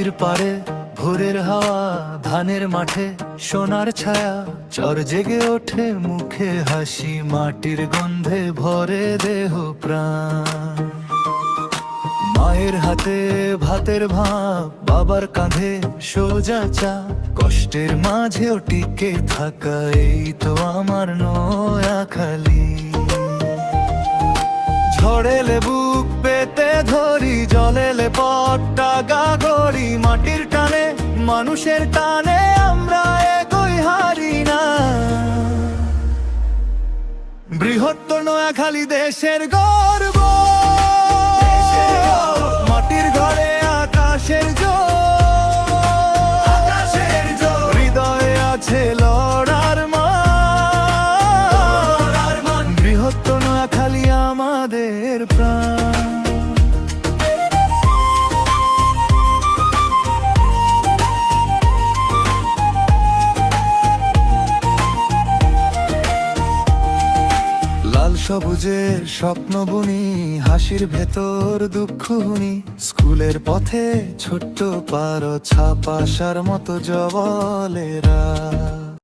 নদীর পাড়ে ভোরের হাওয়া, ধানের মাঠে সোনার ছায়া, চর জেগে ওঠে মুখে হাসি, মাটির গন্ধে ভরে দেহ প্রাণ। মায়ের হাতে ভাতের ভাত, বাবার কাঁধে সোজা চা, কষ্টের মাঝেও টিকে থাকা এই তো আমার নোয়াখালী। ঝড়েলে বুক পেতে ধরি, জলেলে পটটা গাগরি, মাটির টানে মানুষের টানে আমরা এগোই হারি না। বৃহত্তর নোয়াখালী দেশের গর্ব, মাটির ঘরে আকাশের জোর, হৃদয়ে আছে লড়ার মান। বৃহত্তর নোয়াখালী আমাদের প্রাণ। লাল সবুজের স্বপ্ন বুনি, হাসির ভেতর দুঃখ হুনি, স্কুলের পথে ছোট্ট পারো ছাপাশার মতো জবলেরা।